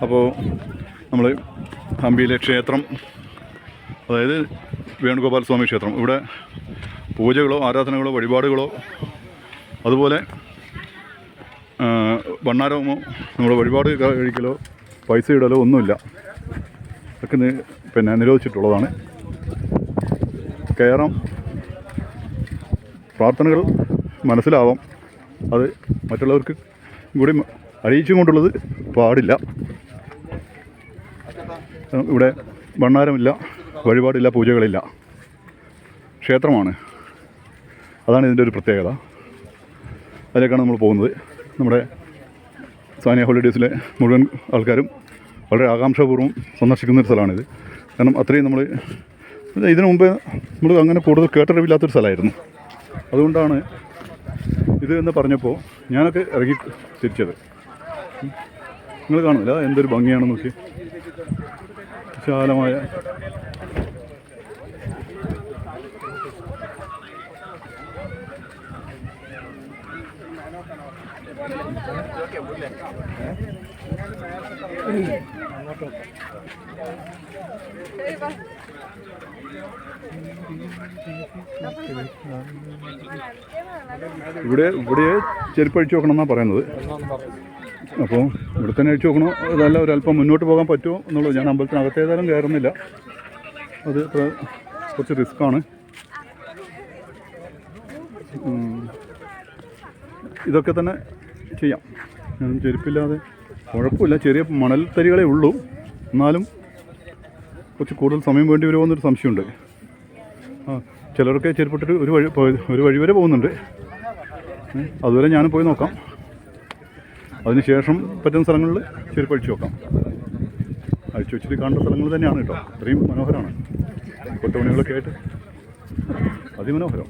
അപ്പോൾ നമ്മൾ ഹംപിയിലെ ക്ഷേത്രം, അതായത് വേണുഗോപാൽ സ്വാമി ക്ഷേത്രം, ഇവിടെ പൂജകളോ ആരാധനകളോ വഴിപാടുകളോ അതുപോലെ ഭണ്ണാരമോ നമ്മൾ വഴിപാട് കഴിക്കലോ പൈസ ഇടലോ ഒന്നുമില്ല. ഒക്കെ പിന്നെ നിരോധിച്ചിട്ടുള്ളതാണ്. കയറാം, പ്രാർത്ഥനകൾ മനസ്സിലാവാം, അത് മറ്റുള്ളവർക്ക് കൂടി അറിയിച്ചും കൊണ്ടുള്ളത് പാടില്ല. ഇവിടെ ഭണ്ണാരമില്ല, വഴിപാടില്ല, പൂജകളില്ല, ക്ഷേത്രമാണ്. അതാണ് ഇതിൻ്റെ ഒരു പ്രത്യേകത. അതിലേക്കാണ് നമ്മൾ പോകുന്നത്. നമ്മുടെ സാനിയ ഹോളിഡേയ്സിലെ മുഴുവൻ ആൾക്കാരും വളരെ ആകാംക്ഷാപൂർവ്വം സന്ദർശിക്കുന്നൊരു സ്ഥലമാണിത്. കാരണം അത്രയും നമ്മൾ ഇതിനു മുമ്പേ നമ്മൾ അങ്ങനെ കൂടുതൽ കേട്ടറിവില്ലാത്തൊരു സ്ഥലമായിരുന്നു. അതുകൊണ്ടാണ് ഇത് എന്ന് പറഞ്ഞപ്പോൾ ഞാനൊക്കെ ഇറങ്ങി തിരിച്ചത്. നിങ്ങൾ കാണുന്നില്ല എന്തൊരു ഭംഗിയാണെന്ന് നോക്കി, വിശാലമായ ഇവിടെ ചെരുപ്പ് അഴിച്ചു നോക്കണം എന്നാണ് പറയുന്നത്. അപ്പോൾ ഇവിടെ തന്നെ അഴിച്ചു നോക്കണോ അതല്ല ഒരല്പം മുന്നോട്ട് പോകാൻ പറ്റുമോ എന്നുള്ളത്. ഞാൻ അമ്പലത്തിനകത്തേതായാലും കയറുന്നില്ല, അത് കുറച്ച് റിസ്ക്കാണ്. ഇതൊക്കെ തന്നെ ചെയ്യാം, ചെരുപ്പില്ലാതെ കുഴപ്പമില്ല. ചെറിയ മണൽത്തരികളേ ഉള്ളൂ, എന്നാലും കുറച്ച് കൂടുതൽ സമയം വേണ്ടി വരുമോ എന്നൊരു സംശയമുണ്ട്. ചിലരൊക്കെ ചെരുപ്പിട്ടിട്ട് ഒരു വഴി വരെ പോകുന്നുണ്ട്. അതുവരെ ഞാനും പോയി നോക്കാം. അതിനുശേഷം പറ്റുന്ന സ്ഥലങ്ങളിൽ ചെരുപ്പ് അഴിച്ചു നോക്കാം. അഴിച്ചു വെച്ചിട്ട് കാണുന്ന സ്ഥലങ്ങൾ തന്നെയാണ് കേട്ടോ. അത്രയും മനോഹരമാണ്. കൊട്ടമണികളൊക്കെ ആയിട്ട് അതിമനോഹരം,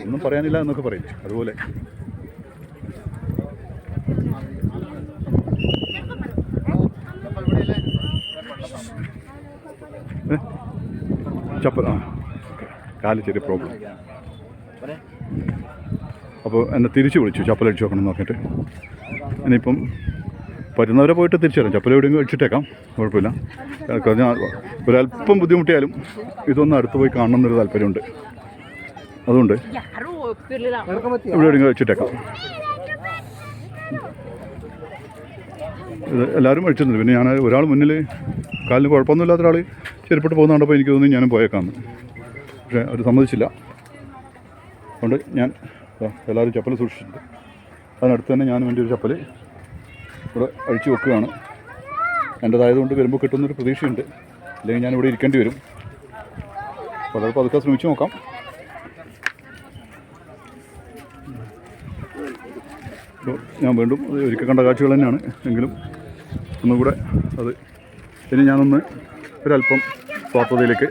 ഒന്നും പറയാനില്ല എന്നൊക്കെ പറയും. അതുപോലെ ചപ്പൽ കാല് ചെറിയ പ്രോബ്ലം. അപ്പോൾ എന്നെ തിരിച്ച് വിളിച്ചു ചപ്പലടിച്ച് നോക്കണം എന്ന് പറഞ്ഞിട്ട്. ഇനിയിപ്പം പറ്റുന്നവരെ പോയിട്ട് തിരിച്ചു തരാം. ചപ്പൽ എവിടെയെങ്കിലും അടിച്ചിട്ടേക്കാം, കുഴപ്പമില്ല. ഒരല്പം ബുദ്ധിമുട്ടിയാലും ഇതൊന്നും അടുത്ത് പോയി കാണണം എന്നൊരു താല്പര്യമുണ്ട്. അതുകൊണ്ട് ഇവിടെ എവിടെയെങ്കിലും അടിച്ചിട്ടേക്കാം. ഇത് എല്ലാവരും അടിച്ചിട്ടുണ്ട്. പിന്നെ ഞാൻ ഒരാൾ മുന്നിൽ കാലിന് കുഴപ്പമൊന്നുമില്ലാത്ത ഒരാൾ ചെരുപ്പിട്ട് പോകുന്ന കണ്ടപ്പോൾ എനിക്ക് തോന്നി ഞാനും പോയേക്കാമെന്ന്. പക്ഷേ അവർ സമ്മതിച്ചില്ല. അതുകൊണ്ട് ഞാൻ എല്ലാവരും ചപ്പൽ സൂക്ഷിച്ചിട്ടുണ്ട്. അതിനടുത്ത് തന്നെ ഞാനും എൻ്റെ ഒരു ചപ്പൽ ഇവിടെ അഴിച്ചു വെക്കുകയാണ്. എൻ്റേതായതുകൊണ്ട് വരുമ്പോൾ കിട്ടുന്നൊരു പ്രതീക്ഷയുണ്ട്. അല്ലെങ്കിൽ ഞാനിവിടെ ഇരിക്കേണ്ടി വരും. വളരെ പതുക്കെ ശ്രമിച്ചു നോക്കാം. അപ്പോൾ ഞാൻ വീണ്ടും ഒരിക്കൽ കണ്ട കാഴ്ചകൾ തന്നെയാണ്, എങ്കിലും ഒന്നുകൂടെ അത് ഇനി ഞാനൊന്ന് ഒരല്പം സ്വാർത്ഥതയിലേക്ക്